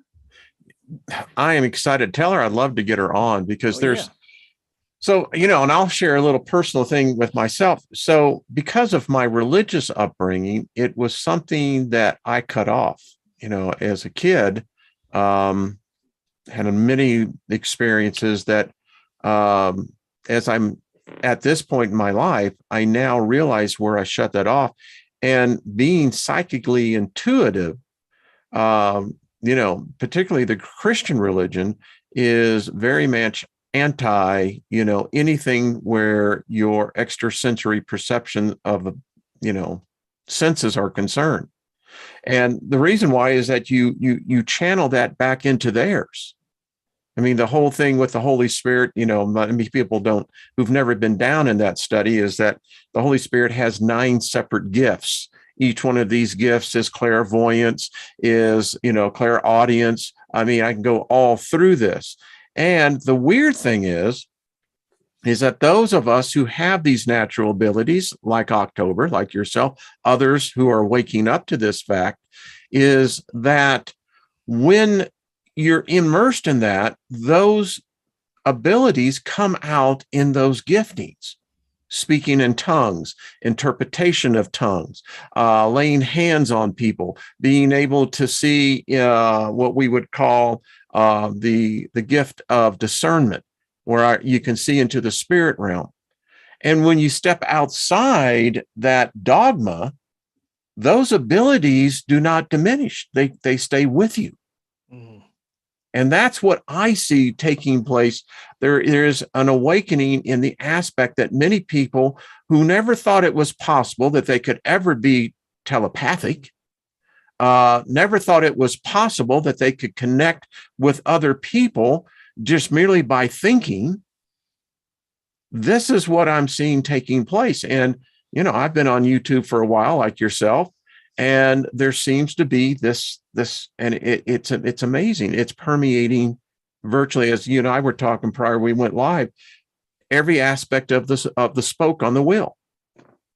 I am excited. Tell her I'd love to get her on, because so, and I'll share a little personal thing with myself. So because of my religious upbringing, it was something that I cut off, as a kid. Had many experiences that, as I'm at this point in my life, I now realize where I shut that off. And being psychically intuitive, particularly the Christian religion, is very much anti, anything where your extrasensory perception of, senses are concerned. And the reason why is that you channel that back into theirs. I mean, the whole thing with the Holy Spirit, many people who've never been down in that study, is that the Holy Spirit has 9 separate gifts. Each one of these gifts is clairvoyance, is, clairaudience. I mean, I can go all through this. And the weird thing is that those of us who have these natural abilities, like October, like yourself, others who are waking up to this fact, is that when you're immersed in that, those abilities come out in those giftings. Speaking in tongues, interpretation of tongues, laying hands on people, being able to see what we would call the gift of discernment, where you can see into the spirit realm. And when you step outside that dogma, those abilities do not diminish. They stay with you. Mhm. And that's what I see taking place. There is an awakening in the aspect that many people who never thought it was possible that they could ever be telepathic, never thought it was possible that they could connect with other people just merely by thinking. This is what I'm seeing taking place. And, I've been on YouTube for a while, like yourself, and there seems to be this, and it's amazing. It's permeating virtually, as you and I were talking prior we went live, every aspect of the spoke on the wheel.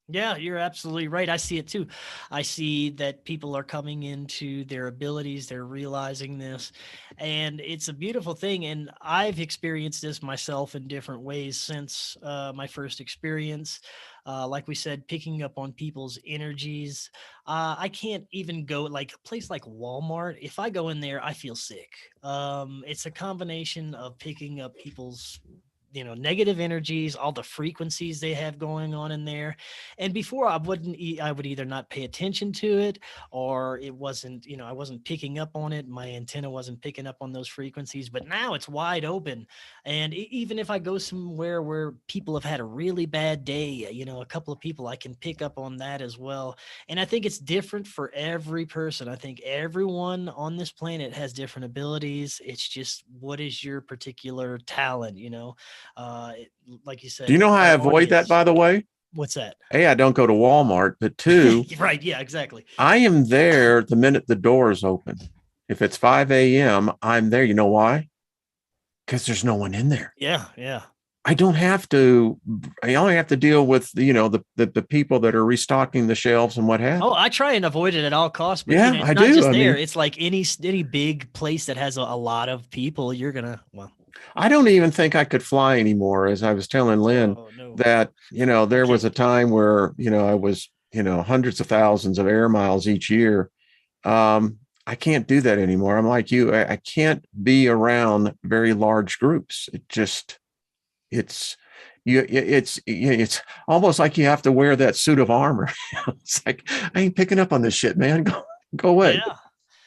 Yeah, you're absolutely right. I see it too. I see that people are coming into their abilities, they're realizing this, and it's a beautiful thing. And I've experienced this myself in different ways since my first experience. Like we said, picking up on people's energies. I can't even go like a place like Walmart. If I go in there, I feel sick. It's a combination of picking up people's negative energies, all the frequencies they have going on in there. And before I would either not pay attention to it, or it wasn't, I wasn't picking up on it. My antenna wasn't picking up on those frequencies, but now it's wide open. And even if I go somewhere where people have had a really bad day, a couple of people, I can pick up on that as well. And I think it's different for every person. I think everyone on this planet has different abilities. It's just, what is your particular talent, like you said, Do you know how I our avoid that, audience. by the way? What's that? A, I don't go to Walmart, but two, Right. Yeah, exactly. I am there the minute the doors open. If it's 5 a.m., I'm there. You know why? Because there's no one in there. Yeah. Yeah. I don't have to, I only have to deal with, the people that are restocking the shelves and what have Oh, you. I try and avoid it at all costs, but Yeah, it's I not do. just I there. mean, It's like any big place that has a lot of people, you're gonna, well, I don't even think I could fly anymore. As I was telling Lynn oh no, that, I there was a can't. time where, I was, hundreds of thousands of air miles each year. I can't do that anymore. I'm like you. I can't be around very large groups. It's it's almost like you have to wear that suit of armor. It's like, I ain't picking up on this shit, man. Go away. Yeah.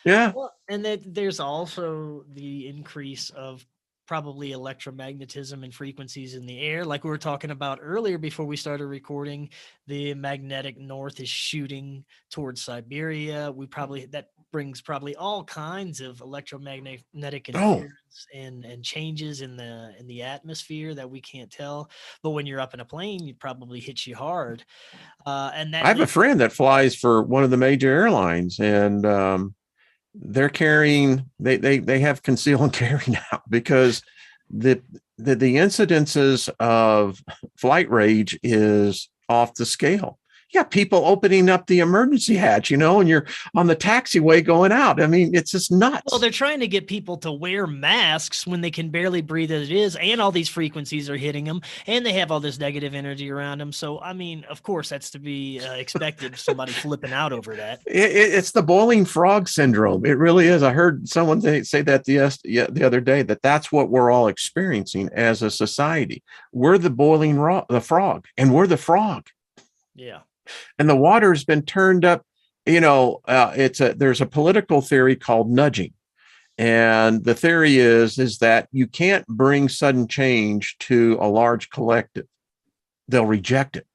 Yeah. Well, and that there's also the increase of probably electromagnetism and frequencies in the air. Like we were talking about earlier before we started recording, the magnetic north is shooting towards Siberia. That brings probably all kinds of electromagnetic Oh, interference and changes in the atmosphere that we can't tell. But when you're up in a plane, it probably hits you hard. And I that have a makes friend that flies for one of the major airlines, and they're carrying they have conceal and carry now because the the incidences of flight rage is off the scale. You got people opening up the emergency hatch, and you're on the taxiway going out. I mean, it's just Well, nuts. they're trying to get people to wear masks when they can barely breathe as it is, and all these frequencies are hitting them, and they have all this negative energy around them. So, I mean, of course, that's to be expected. Somebody flipping out over that. It's the boiling frog syndrome. It really is. I heard someone say that the other day, that that's what we're all experiencing as a society. We're the the frog, and we're the frog, Yeah. and the water has been turned up. There's a political theory called nudging, and the theory is that you can't bring sudden change to a large collective. They'll reject it.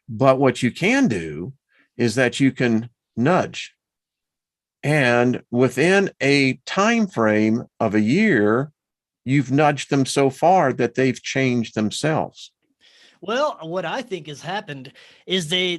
But what you can do is that you can nudge, and within a time frame of a year, you've nudged them so far that they've changed themselves. Well, what I think has happened is they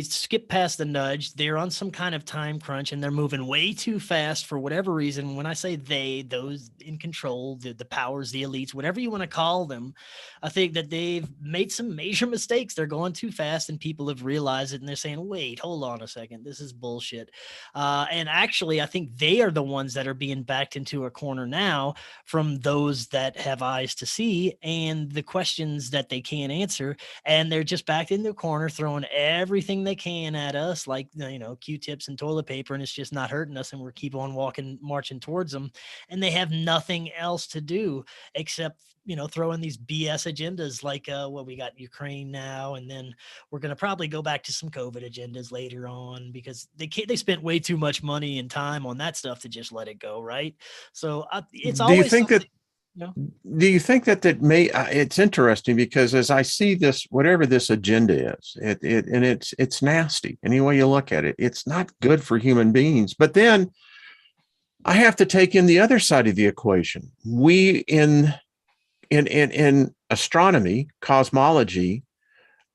skip past the nudge. They're on some kind of time crunch and they're moving way too fast for whatever reason. When I say they, those in control, the powers, the elites, whatever you want to call them, I think that they've made some major mistakes. They're going too fast and people have realized it and they're saying, wait, hold on a second. This is bullshit. And actually, I think they are the ones that are being backed into a corner now from those that have eyes to see, and the questions that they can't answer culture, and they're just backed in their corner throwing everything they can at us, like, you know, Q-tips and toilet paper, and it's just not hurting us, and we're keep on marching towards them, and they have nothing else to do except, you know, throw in these BS agendas like well, we got Ukraine now, and then we're going to probably go back to some COVID agendas later on, because they spent way too much money and time on that stuff to just let it go, right? So it's Do you always think that, you know, do you think that may, it's interesting because as I see this, whatever this agenda is, and it's nasty. Any way you look at it, it's not good for human beings. But then I have to take in the other side of the equation. We in astronomy, cosmology,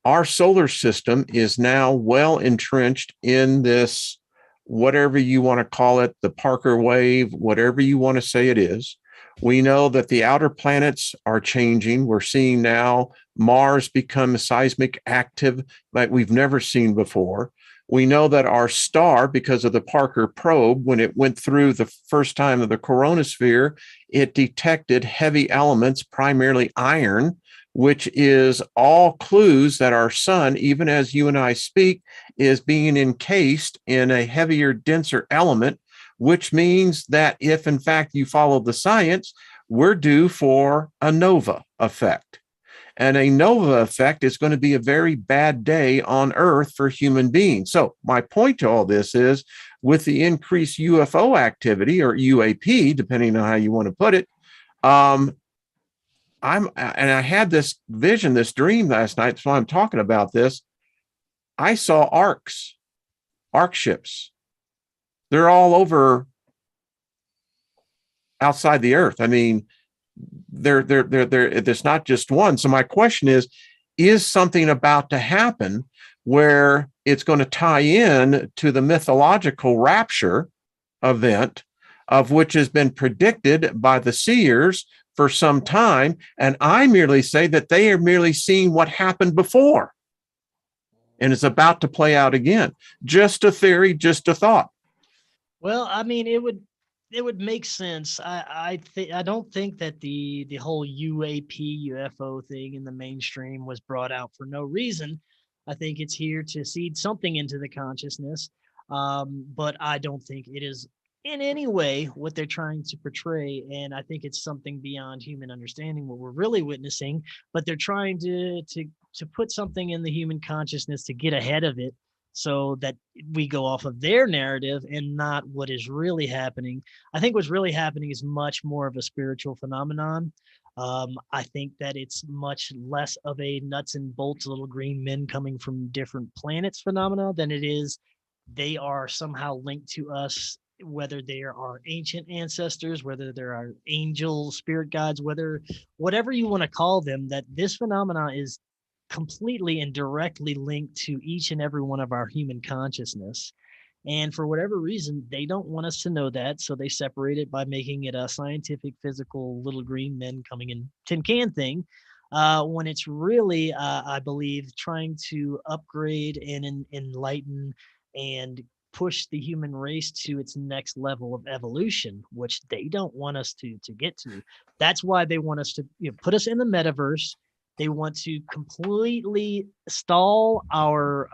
our solar system is now well entrenched in this, whatever you want to call it, the Parker wave, whatever you want to say it is. We know that the outer planets are changing. We're seeing now Mars become seismic active like we've never seen before. We know that our star, because of the Parker probe, when it went through the first time of the coronosphere, it detected heavy elements, primarily iron, which is all clues that our sun, even as you and I speak, is being encased in a heavier, denser element, which means that if, in fact, you follow the science, we're due for a nova effect. And a nova effect is going to be a very bad day on Earth for human beings. So my point to all this is, with the increased UFO activity, or UAP, depending on how you want to put it, and I had this vision, this dream last night. That's why I'm talking about this. I saw arc ships. They're all over outside the Earth. I mean, there's not just one. So my question is something about to happen where it's going to tie in to the mythological rapture event, of which has been predicted by the seers for some time? And I merely say that they are merely seeing what happened before, and it's about to play out again. Just a theory, just a thought. well, I mean, it would make sense. I don't think that the whole UAP UFO thing in the mainstream was brought out for no reason. I think it's here to seed something into the consciousness, but I don't think it is in any way what they're trying to portray. And I think it's something beyond human understanding what we're really witnessing. But they're trying to put something in the human consciousness to get ahead of it, so that we go off of their narrative and not what is really happening. I think what's really happening is much more of a spiritual phenomenon. I think that it's much less of a nuts and bolts little green men coming from different planets phenomena than it is they are somehow linked to us, whether they are our ancient ancestors, whether they're our angel spirit guides, whatever you want to call them, that this phenomena is completely and directly linked to each and every one of our human consciousness. And for whatever reason, they don't want us to know that. So they separate it by making it a scientific, physical, little green men coming in tin can thing. When it's really, I believe, trying to upgrade and enlighten and push the human race to its next level of evolution, which they don't want us to get to. That's why they want us to, put us in the metaverse. They want to completely stall our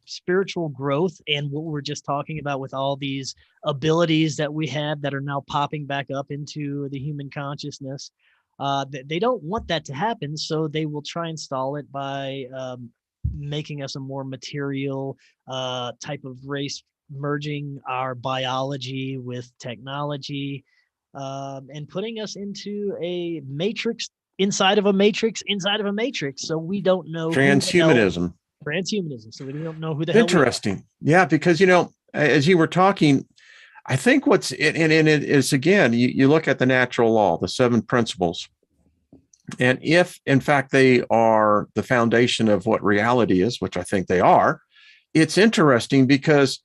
spiritual growth and what we're just talking about with all these abilities that we have that are now popping back up into the human consciousness. They don't want that to happen, so they will try and stall it by making us a more material type of race, merging our biology with technology, and putting us into a matrix inside of a matrix inside of a matrix. So we don't know Transhumanism. Transhumanism. So we don't know who the hell. Interesting. Yeah, because, as you were talking, I think what's and it is, again, you look at the natural law, the 7 principles. And if, in fact, they are the foundation of what reality is, which I think they are, it's interesting because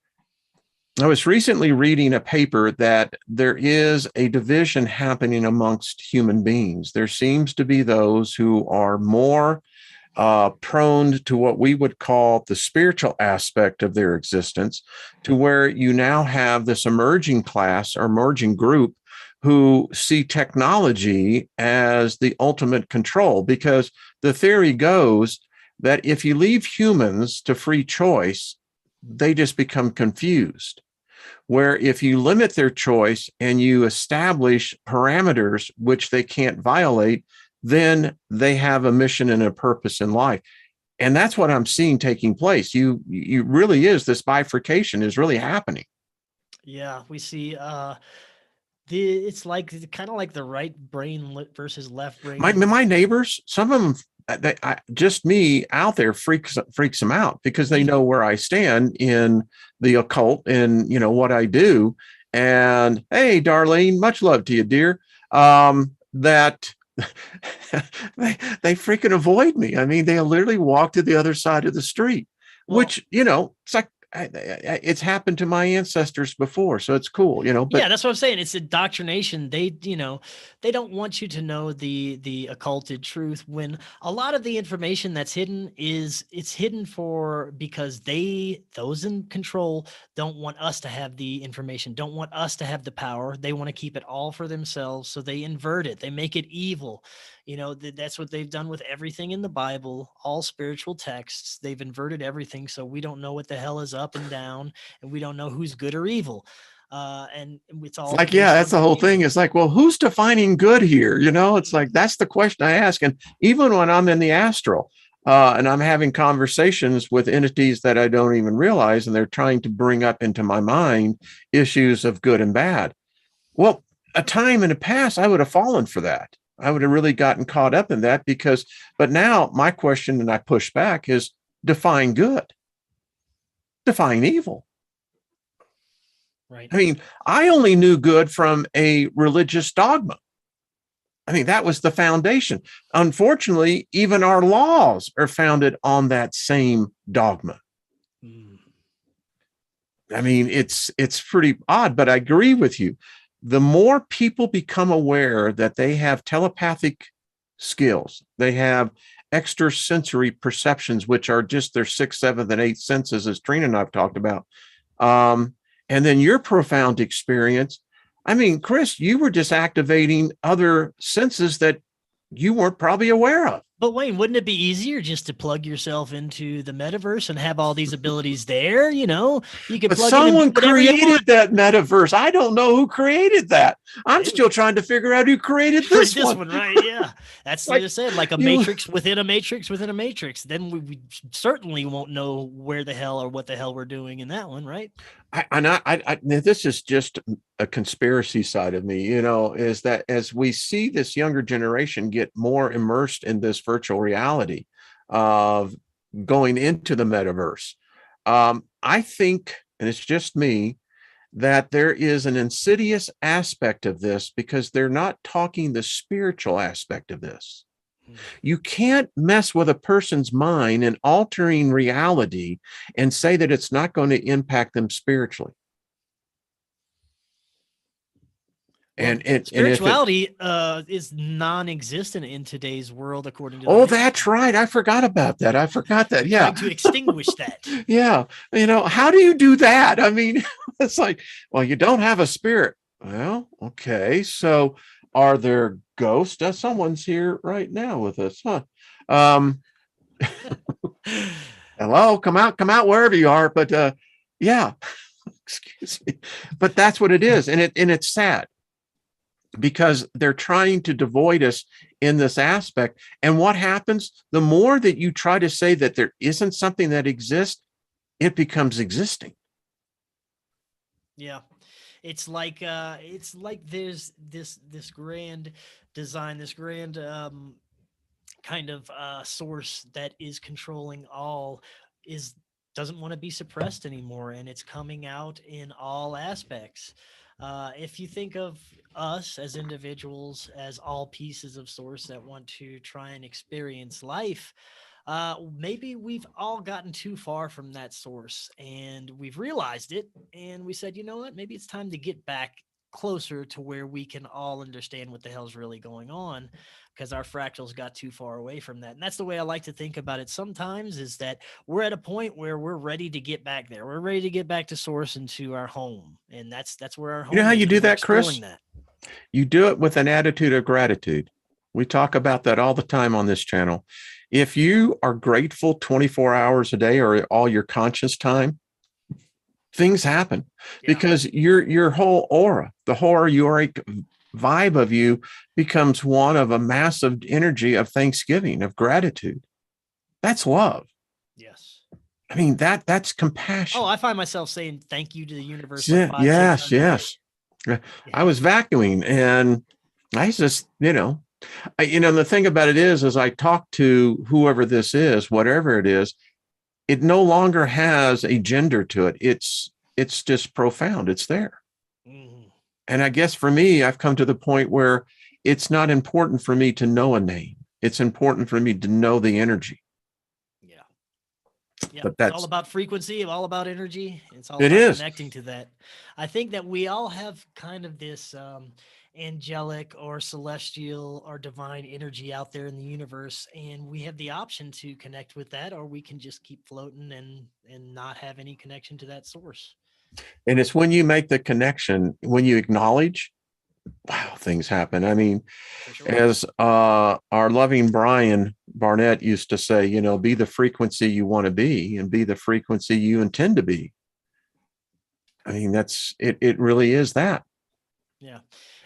I was recently reading a paper that there is a division happening amongst human beings. There seems to be those who are more prone to what we would call the spiritual aspect of their existence, to where you now have this emerging class or emerging group who see technology as the ultimate control, because the theory goes that if you leave humans to free choice, they just become confused. Where if you limit their choice and you establish parameters which they can't violate, then they have a mission and a purpose in life. And that's what I'm seeing taking place. You really is, this bifurcation is really happening. Yeah, we see it's like kind of like the right brain versus left brain. My neighbors, some of them, just me out there freaks them out, because they know where I stand in the occult and what I do. And hey, Darlene, much love to you, dear. That they freaking avoid me. I mean, they literally walk to the other side of the street, which it's like, it's happened to my ancestors before, so it's cool, but yeah, that's what I'm saying. It's indoctrination. They don't want you to know the occulted truth, when a lot of the information that's hidden it's hidden because those in control don't want us to have the information, don't want us to have the power. They want to keep it all for themselves, so they invert it, they make it evil. That's what they've done with everything in the Bible, all spiritual texts. They've inverted everything, so we don't know what the hell is up and down, and we don't know who's good or evil. And it's all like, yeah, that's the whole thing. It's like, well, who's defining good here? It's like, that's the question I ask. And even when I'm in the astral, and I'm having conversations with entities that I don't even realize, and they're trying to bring up into my mind issues of good and bad. Well, a time in the past, I would have fallen for that. I would have really gotten caught up in that, but now my question, and I push back, is define good, define evil. Right. I mean, I only knew good from a religious dogma. I mean, that was the foundation. Unfortunately, even our laws are founded on that same dogma. I mean, it's pretty odd, but I agree with you. The more people become aware that they have telepathic skills, they have extrasensory perceptions, which are just their sixth, seventh, and eighth senses, as Trina and I've talked about. And then your profound experience. I mean, Chris, you were just activating other senses that you weren't probably aware of. But Wayne, wouldn't it be easier just to plug yourself into the metaverse and have all these abilities there? You could but plug someone in and created that metaverse. I don't know who created that. I'm still trying to figure out who created this one. Right? Yeah, that's like I said, like a matrix within a matrix within a matrix. Then we certainly won't know where the hell or what the hell we're doing in that one, right? This is just a conspiracy side of me, is that as we see this younger generation get more immersed in this virtual reality of going into the metaverse, I think, and it's just me, that there is an insidious aspect of this, because they're not talking the spiritual aspect of this. You can't mess with a person's mind and altering reality and say that it's not going to impact them spiritually. Well, and spirituality is non-existent in today's world, according to that's right. I forgot about that. Yeah, trying to extinguish that. Yeah, how do you do that? I mean, it's like, well, you don't have a spirit. Well, okay, so are there ghosts? Someone's here right now with us, huh? Hello, come out wherever you are. But yeah, excuse me. But that's what it is, and it's sad, because they're trying to devoid us in this aspect. And what happens? The more that you try to say that there isn't something that exists, it becomes existing. Yeah. It's like there's this grand design, this grand kind of source that is controlling all, doesn't want to be suppressed anymore, and it's coming out in all aspects. If you think of us as individuals as all pieces of source that want to try and experience life, maybe we've all gotten too far from that source, and we've realized it, and we said, you know what, maybe it's time to get back closer to where we can all understand what the hell's really going on, because our fractals got too far away from that. And that's the way I like to think about it sometimes, is that we're at a point where we're ready to get back there. We're ready to get back to source and to our home. And that's where our home You know how you do that, Chris? You do it with an attitude of gratitude. We talk about that all the time on this channel. If you are grateful 24 hours a day or all your conscious time, things happen because your whole aura, the whole auric vibe of you becomes one of a massive energy of thanksgiving, of gratitude. That's love. Yes. I mean, that's compassion. Oh, I find myself saying thank you to the universe Yeah, like 5-6 times a day. yes. I was vacuuming and I just, the thing about it is I talk to whoever this is, whatever it is, it no longer has a gender to it. It's just profound. It's there. Mhm. And I guess for me, I've come to the point where it's not important for me to know a name. It's important for me to know the energy. Yeah. Yeah. But It's all about frequency, all about energy. It's all it about is. connecting to that. I think that we all have kind of this angelic or celestial or divine energy out there in the universe, and we have the option to connect with that, or we can just keep floating and not have any connection to that source. And it's when you make the connection, when you acknowledge, wow, things happen. I mean, For sure. as our loving Brian Barnett used to say, be the frequency you want to be and be the frequency you intend to be. I mean, that's it. It really is that. Yeah.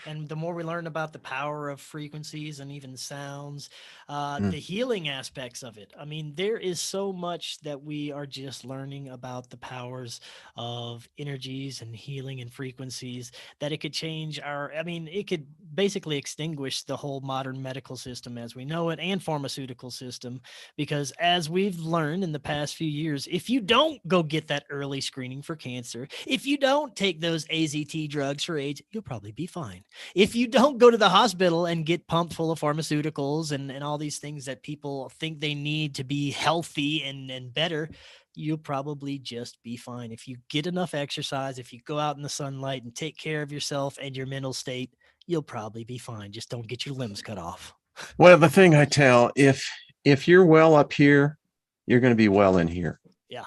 And the more we learn about the power of frequencies and even sounds, the healing aspects of it. I mean, there is so much that we are just learning about the powers of energies and healing and frequencies that it could change it could basically extinguish the whole modern medical system as we know it and pharmaceutical system. Because as we've learned in the past few years, if you don't go get that early screening for cancer, if you don't take those AZT drugs for AIDS, you'll probably be fine. If you don't go to the hospital and get pumped full of pharmaceuticals and all these things that people think they need to be healthy and better, you'll probably just be fine. If you get enough exercise, if you go out in the sunlight and take care of yourself and your mental state, you'll probably be fine. Just don't get your limbs cut off. Well, the thing I tell, if you're well up here, you're going to be well in here. Yeah.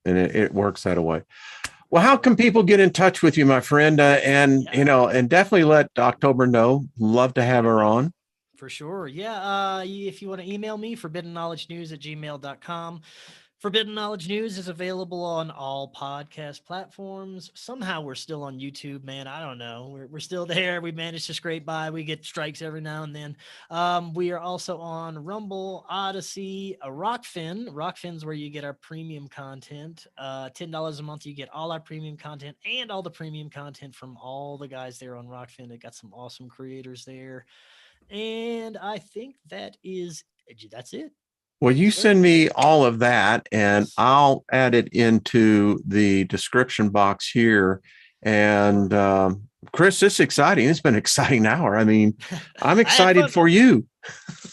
And it works that way. Well, how can people get in touch with you, my friend? And definitely let October know. Love to have her on. For sure. Yeah. If you want to email me, forbiddenknowledgenews@gmail.com. Forbidden Knowledge News is available on all podcast platforms. Somehow we're still on YouTube, man. I don't know. We're still there. We managed to scrape by. We get strikes every now and then. We are also on Rumble, Odysee, Rockfin. Rockfin's where you get our premium content. $10 a month, you get all our premium content and all the premium content from all the guys there on Rockfin. They got some awesome creators there. And I think that's it. Well, you send me all of that and I'll add it into the description box here. And Chris, it's exciting. It's been an exciting hour. I mean, I'm excited for you.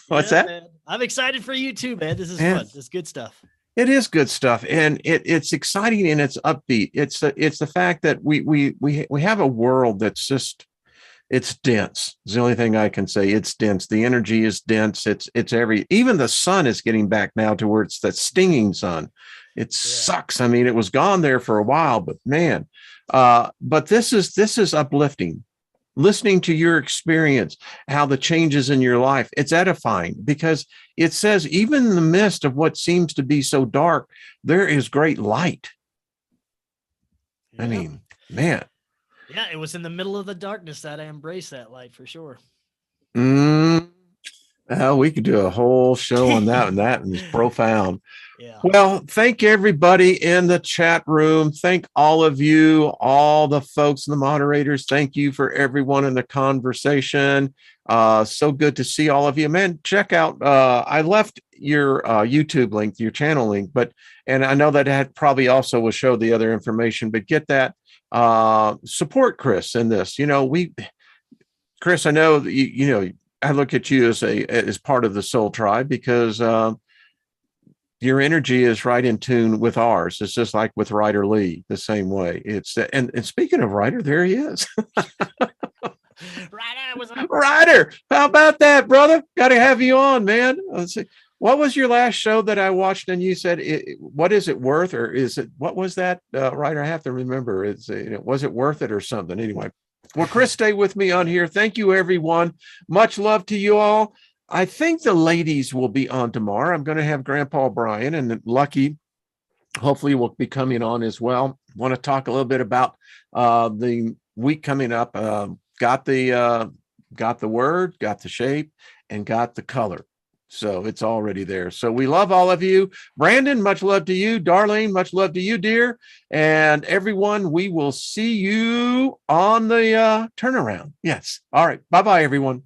What's that? Man. I'm excited for you too, man. This is fun. This is good stuff. It is good stuff. And it's exciting and it's upbeat. It's the fact that we have a world that's just, it's dense. It's the only thing I can say. It's dense. The energy is dense. It's even the sun is getting back now to where it's that stinging sun. It sucks. I mean, it was gone there for a while, but man, but this is uplifting. Listening to your experience, how the changes in your life, it's edifying because it says even in the midst of what seems to be so dark, there is great light. I mean, man. Yeah, it was in the middle of the darkness that I embraced that light for sure. Well, we could do a whole show on that, and that is profound. Yeah. Well, thank everybody in the chat room. Thank all of you, all the folks and the moderators. Thank you for everyone in the conversation. So good to see all of you. Man, check out, I left your YouTube link, your channel link, and I know that probably also will show the other information, but get that. Support Chris in this. Chris, I know that I look at you as part of the Soul Tribe because your energy is right in tune with ours. It's just like with Ryder Lee, the same way. It's and speaking of Ryder, there he is. Ryder, how about that, brother? Got to have you on, man. Let's see. What was your last show that I watched and you said, what is it worth? Or what was that, Ryder? I have to remember. Was it worth it or something? Anyway. Well, Chris, stay with me on here. Thank you, everyone. Much love to you all. I think the ladies will be on tomorrow. I'm going to have Grandpa Brian and Lucky hopefully will be coming on as well. Want to talk a little bit about the week coming up. Got the word, got the shape, and got the color. So it's already there. So we love all of you. Brandon, much love to you. Darlene, much love to you, dear. And everyone, we will see you on the turnaround. Yes. All right. Bye-bye, everyone.